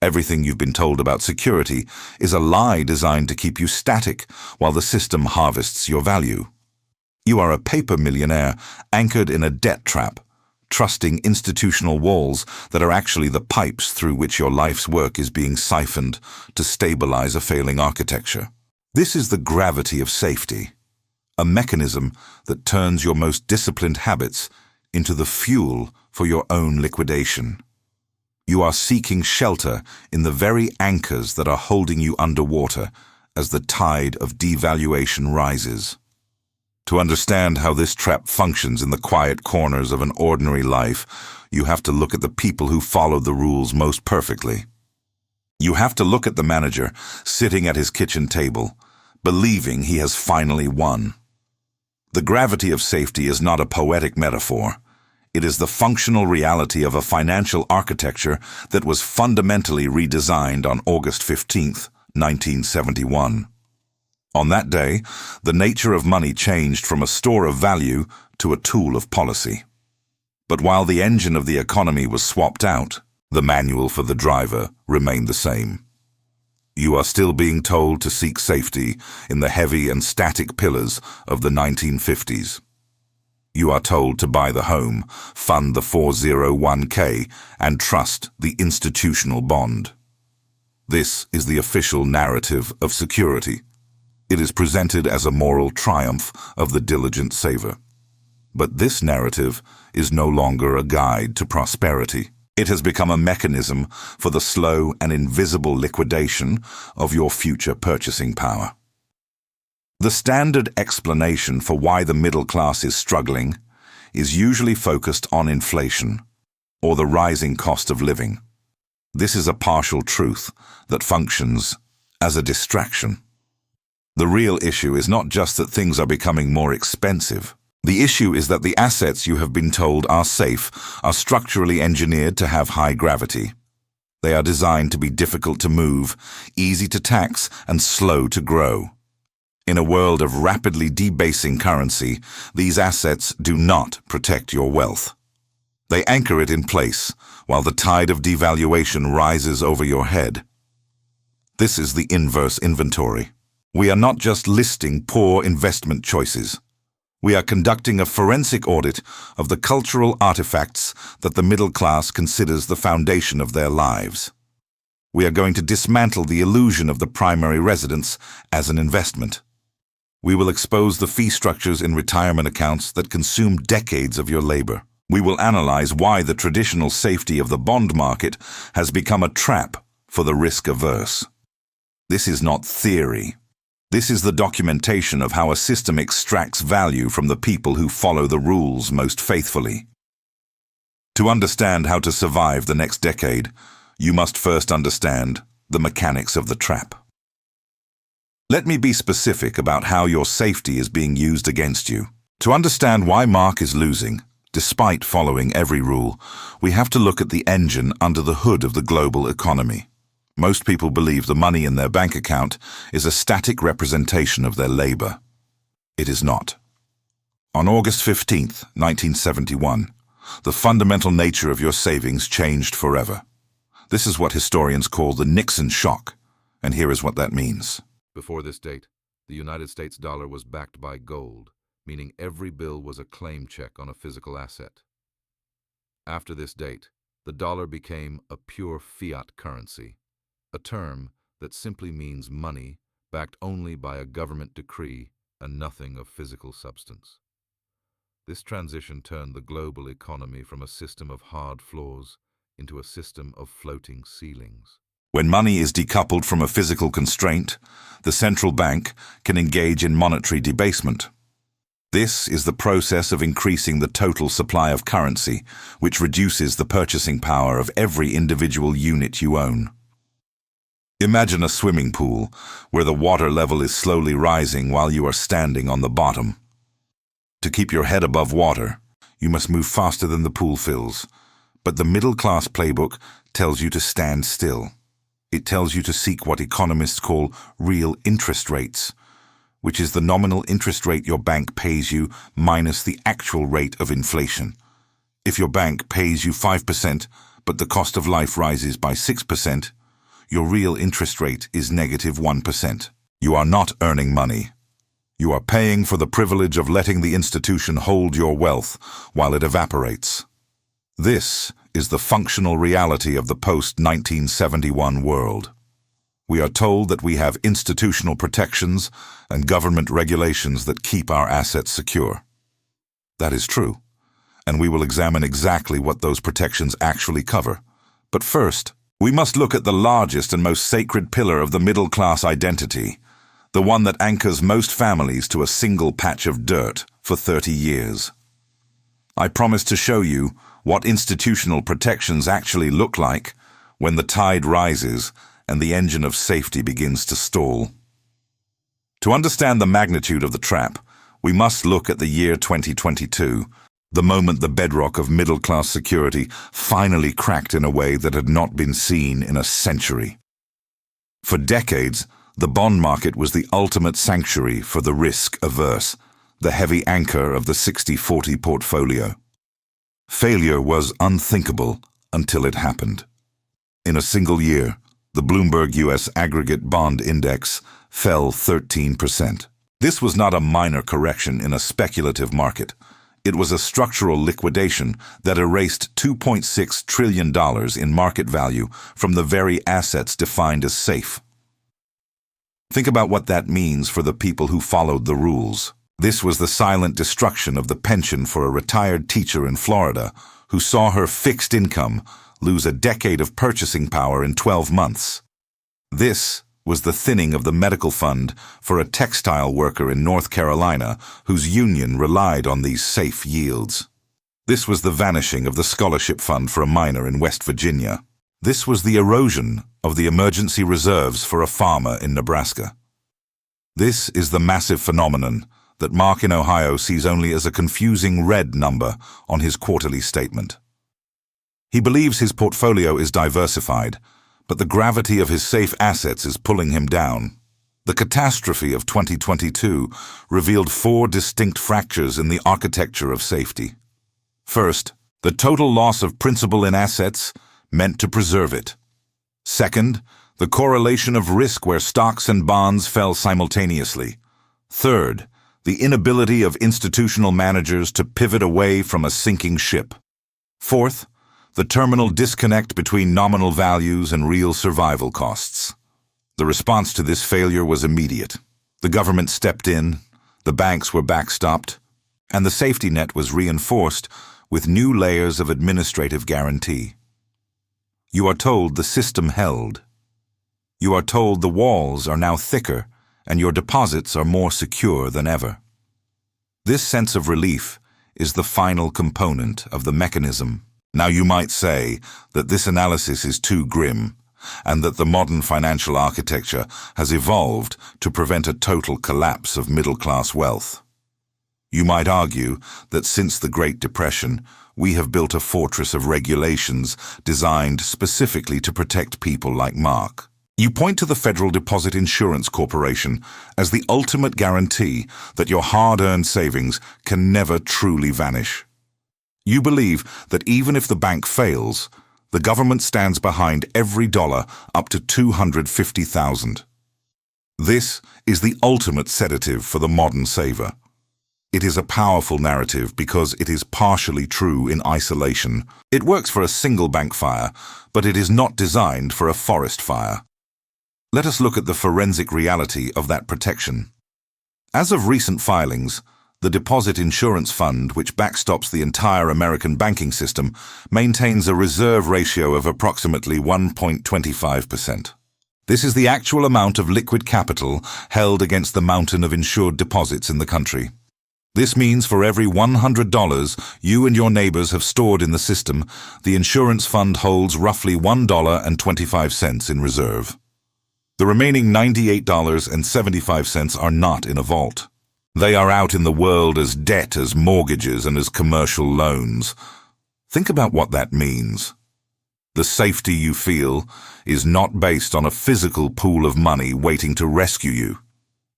Everything you've been told about security is a lie designed to keep you static while the system harvests your value. You are a paper millionaire anchored in a debt trap, trusting institutional walls that are actually the pipes through which your life's work is being siphoned to stabilize a failing architecture. This is the gravity of safety, a mechanism that turns your most disciplined habits into the fuel for your own liquidation. You are seeking shelter in the very anchors that are holding you underwater as the tide of devaluation rises. To understand how this trap functions in the quiet corners of an ordinary life, you have to look at the people who follow the rules most perfectly. You have to look at the manager sitting at his kitchen table, believing he has finally won. The gravity of safety is not a poetic metaphor. It is the functional reality of a financial architecture that was fundamentally redesigned on August 15th, 1971. On that day, the nature of money changed from a store of value to a tool of policy. But while the engine of the economy was swapped out, the manual for the driver remained the same. You are still being told to seek safety in the heavy and static pillars of the 1950s. You are told to buy the home, fund the 401k, and trust the institutional bond. This is the official narrative of security. It is presented as a moral triumph of the diligent saver. But this narrative is no longer a guide to prosperity. It has become a mechanism for the slow and invisible liquidation of your future purchasing power. The standard explanation for why the middle class is struggling is usually focused on inflation or the rising cost of living. This is a partial truth that functions as a distraction. The real issue is not just that things are becoming more expensive. The issue is that the assets you have been told are safe are structurally engineered to have high gravity. They are designed to be difficult to move, easy to tax, and slow to grow. In a world of rapidly debasing currency, these assets do not protect your wealth. They anchor it in place while the tide of devaluation rises over your head. This is the inverse inventory. We are not just listing poor investment choices. We are conducting a forensic audit of the cultural artifacts that the middle class considers the foundation of their lives. We are going to dismantle the illusion of the primary residence as an investment. We will expose the fee structures in retirement accounts that consume decades of your labor. We will analyze why the traditional safety of the bond market has become a trap for the risk-averse. This is not theory. This is the documentation of how a system extracts value from the people who follow the rules most faithfully. To understand how to survive the next decade, you must first understand the mechanics of the trap. Let me be specific about how your safety is being used against you. To understand why Mark is losing, despite following every rule, we have to look at the engine under the hood of the global economy. Most people believe the money in their bank account is a static representation of their labor. It is not. On August 15th, 1971, the fundamental nature of your savings changed forever. This is what historians call the Nixon shock, and here is what that means. Before this date, the United States dollar was backed by gold, meaning every bill was a claim check on a physical asset. After this date, the dollar became a pure fiat currency, a term that simply means money backed only by a government decree and nothing of physical substance. This transition turned the global economy from a system of hard floors into a system of floating ceilings. When money is decoupled from a physical constraint, the central bank can engage in monetary debasement. This is the process of increasing the total supply of currency, which reduces the purchasing power of every individual unit you own. Imagine a swimming pool where the water level is slowly rising while you are standing on the bottom. To keep your head above water, you must move faster than the pool fills, but the middle-class playbook tells you to stand still. It tells you to seek what economists call real interest rates, which is the nominal interest rate your bank pays you minus the actual rate of inflation. If your bank pays you 5%, but the cost of life rises by 6%, your real interest rate is -1%. You are not earning money. You are paying for the privilege of letting the institution hold your wealth while it evaporates. This is the functional reality of the post-1971 world. We are told that we have institutional protections and government regulations that keep our assets secure. That is true, and we will examine exactly what those protections actually cover. But first, we must look at the largest and most sacred pillar of the middle-class identity, the one that anchors most families to a single patch of dirt for 30 years. I promise to show you what institutional protections actually look like when the tide rises and the engine of safety begins to stall. To understand the magnitude of the trap, we must look at the year 2022, the moment the bedrock of middle-class security finally cracked in a way that had not been seen in a century. For decades, the bond market was the ultimate sanctuary for the risk-averse, the heavy anchor of the 60-40 portfolio. Failure was unthinkable until it happened. In a single year, the Bloomberg U.S. Aggregate Bond Index fell 13%. This was not a minor correction in a speculative market. It was a structural liquidation that erased $2.6 trillion in market value from the very assets defined as safe. Think about what that means for the people who followed the rules. This was the silent destruction of the pension for a retired teacher in Florida who saw her fixed income lose a decade of purchasing power in 12 months. This was the thinning of the medical fund for a textile worker in North Carolina whose union relied on these safe yields. This was the vanishing of the scholarship fund for a miner in West Virginia. This was the erosion of the emergency reserves for a farmer in Nebraska. This is the massive phenomenon that Mark in Ohio sees only as a confusing red number on his quarterly statement. He believes his portfolio is diversified, but the gravity of his safe assets is pulling him down. The catastrophe of 2022 revealed 4 distinct fractures in the architecture of safety. First, the total loss of principal in assets meant to preserve it. Second, the correlation of risk where stocks and bonds fell simultaneously. Third, the inability of institutional managers to pivot away from a sinking ship. Fourth, the terminal disconnect between nominal values and real survival costs. The response to this failure was immediate. The government stepped in, the banks were backstopped, and the safety net was reinforced with new layers of administrative guarantee. You are told the system held. You are told the walls are now thicker and your deposits are more secure than ever. This sense of relief is the final component of the mechanism. Now you might say that this analysis is too grim and that the modern financial architecture has evolved to prevent a total collapse of middle-class wealth. You might argue that since the Great Depression, we have built a fortress of regulations designed specifically to protect people like Mark. You point to the Federal Deposit Insurance Corporation as the ultimate guarantee that your hard-earned savings can never truly vanish. You believe that even if the bank fails, the government stands behind every dollar up to $250,000. This is the ultimate sedative for the modern saver. It is a powerful narrative because it is partially true in isolation. It works for a single bank fire, but it is not designed for a forest fire. Let us look at the forensic reality of that protection. As of recent filings, the Deposit Insurance Fund, which backstops the entire American banking system, maintains a reserve ratio of approximately 1.25%. This is the actual amount of liquid capital held against the mountain of insured deposits in the country. This means for every $100 you and your neighbors have stored in the system, the insurance fund holds roughly $1.25 in reserve. The remaining $98.75 are not in a vault. They are out in the world as debt, as mortgages, and as commercial loans. Think about what that means. The safety you feel is not based on a physical pool of money waiting to rescue you.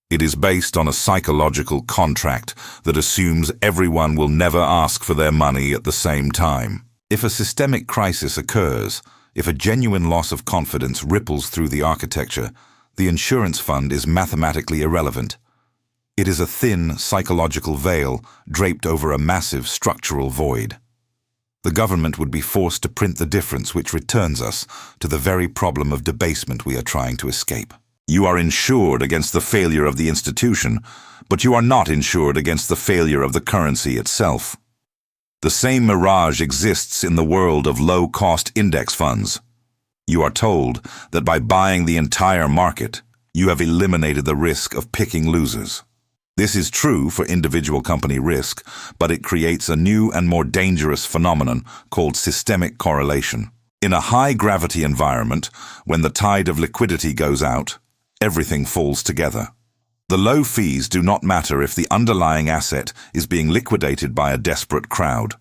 It is based on a psychological contract that assumes everyone will never ask for their money at the same time. If a systemic crisis occurs, If a genuine loss of confidence ripples through the architecture, the insurance fund is mathematically irrelevant. It is a thin, psychological veil draped over a massive structural void. The government would be forced to print the difference which returns us to the very problem of debasement we are trying to escape. You are insured against the failure of the institution, but you are not insured against the failure of the currency itself. The same mirage exists in the world of low-cost index funds. You are told that by buying the entire market, you have eliminated the risk of picking losers. This is true for individual company risk, but it creates a new and more dangerous phenomenon called systemic correlation. In a high-gravity environment, when the tide of liquidity goes out, everything falls together. The low fees do not matter if the underlying asset is being liquidated by a desperate crowd.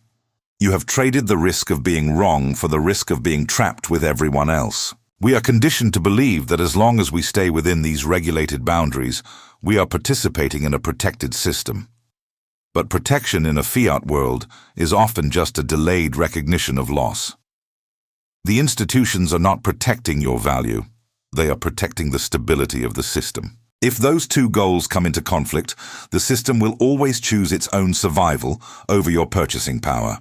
You have traded the risk of being wrong for the risk of being trapped with everyone else. We are conditioned to believe that as long as we stay within these regulated boundaries, we are participating in a protected system. But protection in a fiat world is often just a delayed recognition of loss. The institutions are not protecting your value. They are protecting the stability of the system. If those two goals come into conflict, the system will always choose its own survival over your purchasing power.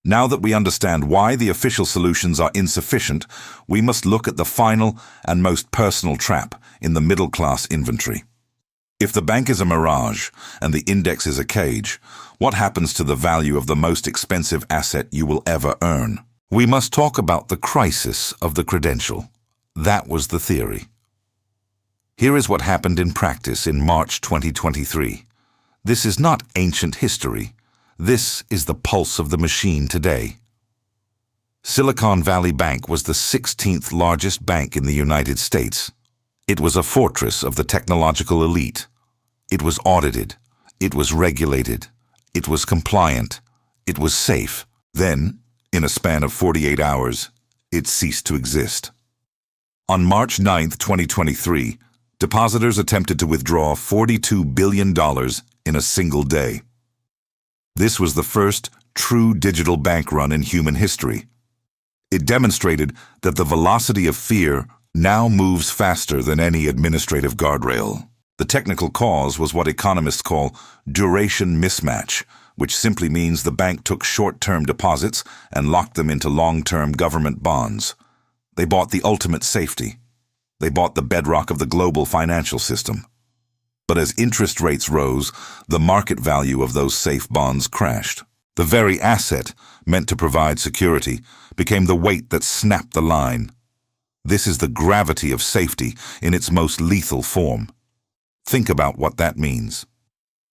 Now that we understand why the official solutions are insufficient, we must look at the final and most personal trap in the middle-class inventory. If the bank is a mirage and the index is a cage, what happens to the value of the most expensive asset you will ever earn? We must talk about the crisis of the credential. That was the theory. Here is what happened in practice in March 2023. This is not ancient history. This is the pulse of the machine today. Silicon Valley Bank was the 16th largest bank in the United States. It was a fortress of the technological elite. It was audited. It was regulated. It was compliant. It was safe. Then, in a span of 48 hours, it ceased to exist. On March 9, 2023, depositors attempted to withdraw $42 billion in a single day. This was the first true digital bank run in human history. It demonstrated that the velocity of fear now moves faster than any administrative guardrail. The technical cause was what economists call duration mismatch, which simply means the bank took short-term deposits and locked them into long-term government bonds. They bought the ultimate safety. They bought the bedrock of the global financial system. But as interest rates rose, the market value of those safe bonds crashed. The very asset meant to provide security became the weight that snapped the line. This is the gravity of safety in its most lethal form. Think about what that means.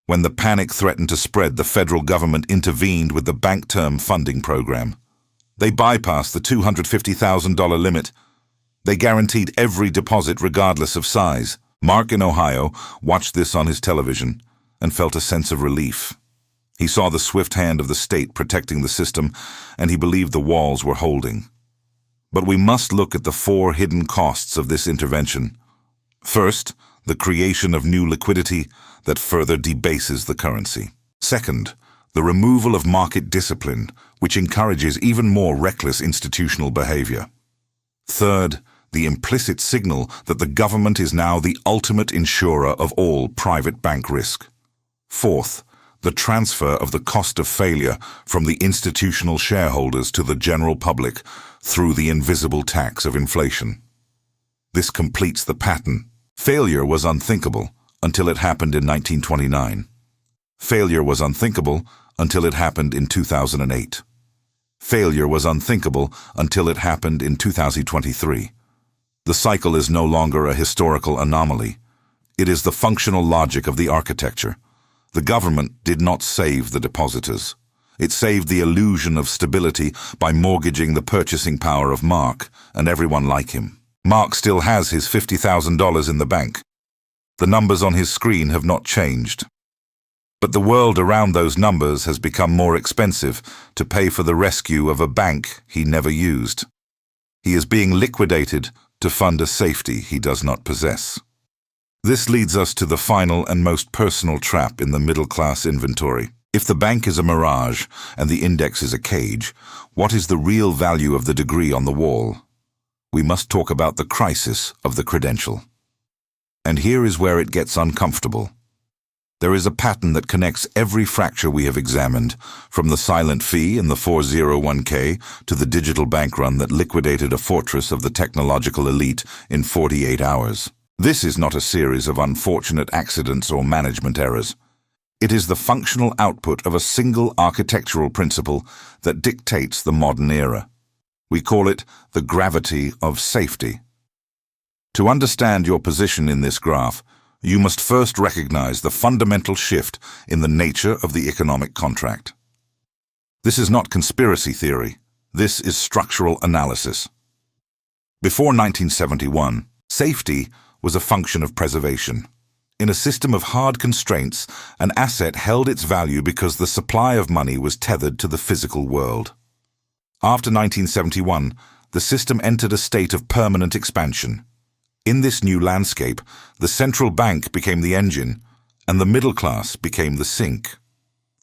When the panic threatened to spread, the federal government intervened with the Bank Term Funding Program. They bypassed the $250,000 limit. They guaranteed every deposit regardless of size. Mark in Ohio watched this on his television and felt a sense of relief. He saw the swift hand of the state protecting the system, and he believed the walls were holding. But we must look at the four hidden costs of this intervention. First, the creation of new liquidity that further debases the currency. Second, the removal of market discipline, which encourages even more reckless institutional behavior. Third, the implicit signal that the government is now the ultimate insurer of all private bank risk. Fourth, the transfer of the cost of failure from the institutional shareholders to the general public through the invisible tax of inflation. This completes the pattern. Failure was unthinkable until it happened in 1929. Failure was unthinkable until it happened in 2008. Failure was unthinkable until it happened in 2023. The cycle is no longer a historical anomaly. It is the functional logic of the architecture. The government did not save the depositors. It saved the illusion of stability by mortgaging the purchasing power of Mark and everyone like him. Mark still has his $50,000 in the bank. The numbers on his screen have not changed. But the world around those numbers has become more expensive to pay for the rescue of a bank he never used. He is being liquidated to fund a safety he does not possess. This leads us to the final and most personal trap in the middle-class inventory. If the bank is a mirage and the index is a cage, what is the real value of the degree on the wall? We must talk about the crisis of the credential. And here is where it gets uncomfortable. There is a pattern that connects every fracture we have examined, from the silent fee in the 401k to the digital bank run that liquidated a fortress of the technological elite in 48 hours. This is not a series of unfortunate accidents or management errors. It is the functional output of a single architectural principle that dictates the modern era. We call it the gravity of safety. To understand your position in this graph, you must first recognize the fundamental shift in the nature of the economic contract. This is not conspiracy theory. This is structural analysis. Before 1971, safety was a function of preservation. In a system of hard constraints, an asset held its value because the supply of money was tethered to the physical world. After 1971, the system entered a state of permanent expansion. In this new landscape, the central bank became the engine, and the middle class became the sink.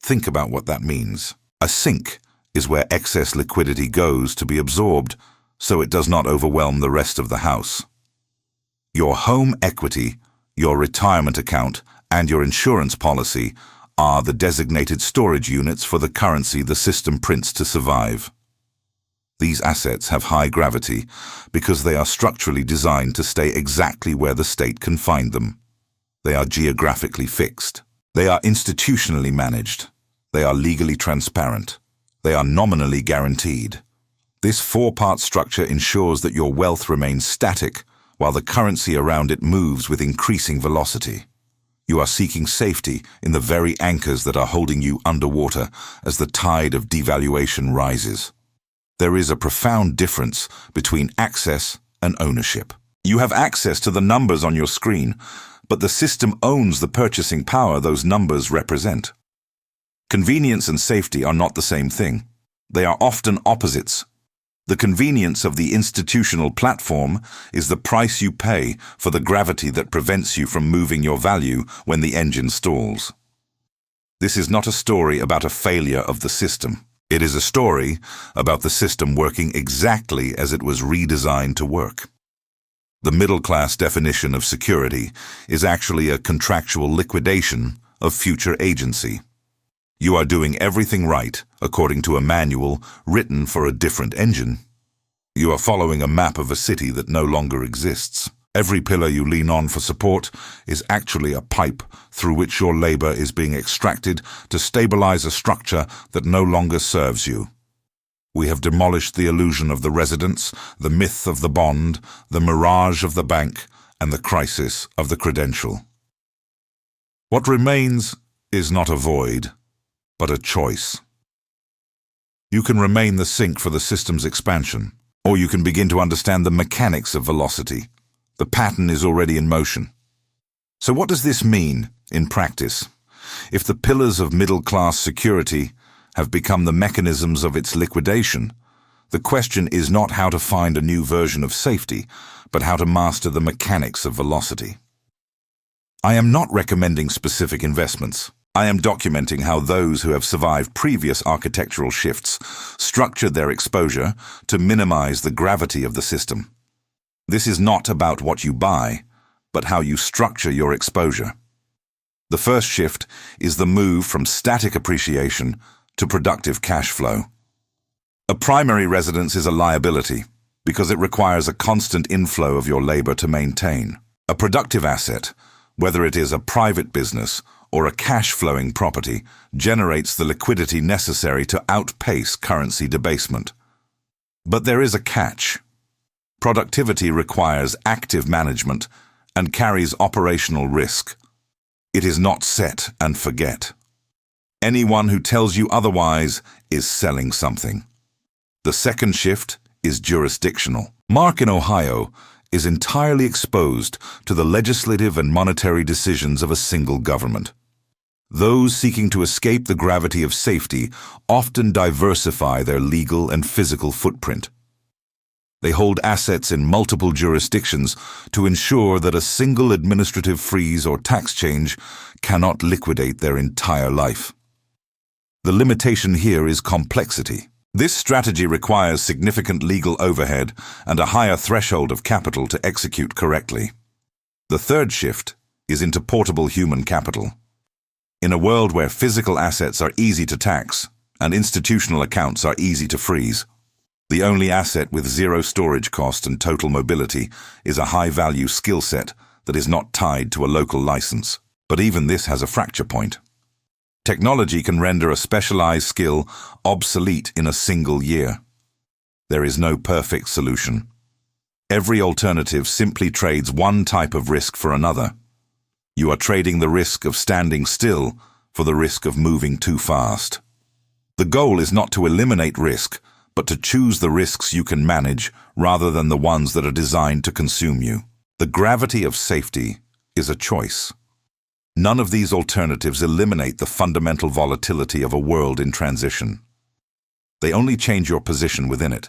Think about what that means. A sink is where excess liquidity goes to be absorbed, so it does not overwhelm the rest of the house. Your home equity, your retirement account, and your insurance policy are the designated storage units for the currency the system prints to survive. These assets have high gravity because they are structurally designed to stay exactly where the state can find them. They are geographically fixed. They are institutionally managed. They are legally transparent. They are nominally guaranteed. This four-part structure ensures that your wealth remains static while the currency around it moves with increasing velocity. You are seeking safety in the very anchors that are holding you underwater as the tide of devaluation rises. There is a profound difference between access and ownership. You have access to the numbers on your screen, but the system owns the purchasing power those numbers represent. Convenience and safety are not the same thing. They are often opposites. The convenience of the institutional platform is the price you pay for the gravity that prevents you from moving your value when the engine stalls. This is not a story about a failure of the system. It is a story about the system working exactly as it was redesigned to work. The middle-class definition of security is actually a contractual liquidation of future agency. You are doing everything right according to a manual written for a different engine. You are following a map of a city that no longer exists. Every pillar you lean on for support is actually a pipe through which your labor is being extracted to stabilize a structure that no longer serves you. We have demolished the illusion of the residence, the myth of the bond, the mirage of the bank, and the crisis of the credential. What remains is not a void, but a choice. You can remain the sink for the system's expansion, or you can begin to understand the mechanics of velocity. The pattern is already in motion. So what does this mean in practice? If the pillars of middle-class security have become the mechanisms of its liquidation, the question is not how to find a new version of safety, but how to master the mechanics of velocity. I am not recommending specific investments. I am documenting how those who have survived previous architectural shifts structured their exposure to minimize the gravity of the system. This is not about what you buy, but how you structure your exposure. The first shift is the move from static appreciation to productive cash flow. A primary residence is a liability because it requires a constant inflow of your labor to maintain. A productive asset, whether it is a private business or a cash-flowing property, generates the liquidity necessary to outpace currency debasement. But there is a catch. Productivity requires active management and carries operational risk. It is not set and forget. Anyone who tells you otherwise is selling something. The second shift is jurisdictional. Mark in Ohio is entirely exposed to the legislative and monetary decisions of a single government. Those seeking to escape the gravity of safety often diversify their legal and physical footprint. They hold assets in multiple jurisdictions to ensure that a single administrative freeze or tax change cannot liquidate their entire life. The limitation here is complexity. This strategy requires significant legal overhead and a higher threshold of capital to execute correctly. The third shift is into portable human capital. In a world where physical assets are easy to tax and institutional accounts are easy to freeze, the only asset with zero storage cost and total mobility is a high-value skill set that is not tied to a local license. But even this has a fracture point. Technology can render a specialized skill obsolete in a single year. There is no perfect solution. Every alternative simply trades one type of risk for another. You are trading the risk of standing still for the risk of moving too fast. The goal is not to eliminate risk, but to choose the risks you can manage rather than the ones that are designed to consume you. The gravity of safety is a choice. None of these alternatives eliminate the fundamental volatility of a world in transition. They only change your position within it.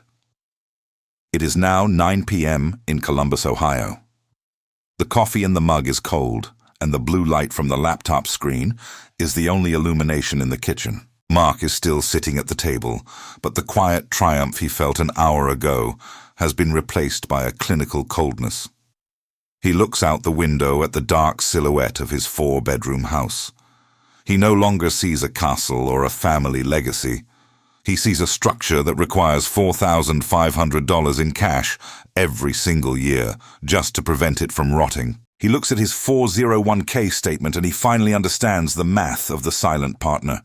It is now 9 p.m. in Columbus, Ohio. The coffee in the mug is cold, and the blue light from the laptop screen is the only illumination in the kitchen. Mark is still sitting at the table, but the quiet triumph he felt an hour ago has been replaced by a clinical coldness. He looks out the window at the dark silhouette of his 4-bedroom house. He no longer sees a castle or a family legacy. He sees a structure that requires $4,500 in cash every single year just to prevent it from rotting. He looks at his 401k statement and he finally understands the math of the silent partner.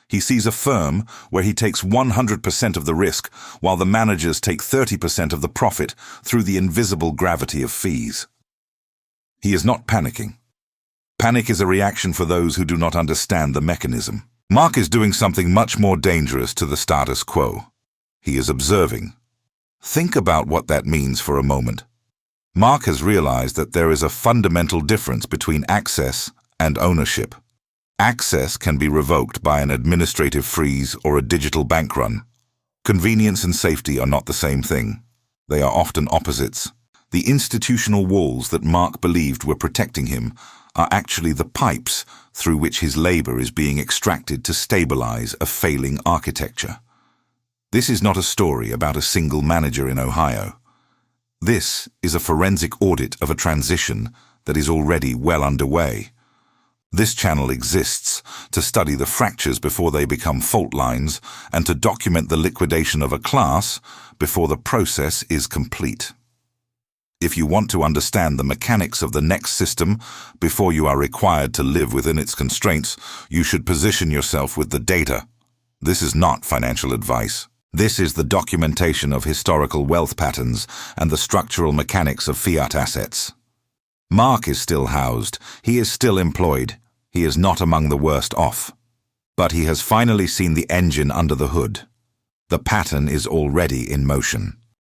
He sees a firm where he takes 100% of the risk while the managers take 30% of the profit through the invisible gravity of fees. He is not panicking. Panic is a reaction for those who do not understand the mechanism. Mark is doing something much more dangerous to the status quo. He is observing. Think about what that means for a moment. Mark has realized that there is a fundamental difference between access and ownership. Access can be revoked by an administrative freeze or a digital bank run. Convenience and safety are not the same thing. They are often opposites. The institutional walls that Mark believed were protecting him are actually the pipes through which his labor is being extracted to stabilize a failing architecture. This is not a story about a single manager in Ohio. This is a forensic audit of a transition that is already well underway. This channel exists to study the fractures before they become fault lines and to document the liquidation of a class before the process is complete. If you want to understand the mechanics of the next system before you are required to live within its constraints, you should position yourself with the data. This is not financial advice. This is the documentation of historical wealth patterns and the structural mechanics of fiat assets. Mark is still housed. He is still employed. He is not among the worst off. But he has finally seen the engine under the hood. The pattern is already in motion.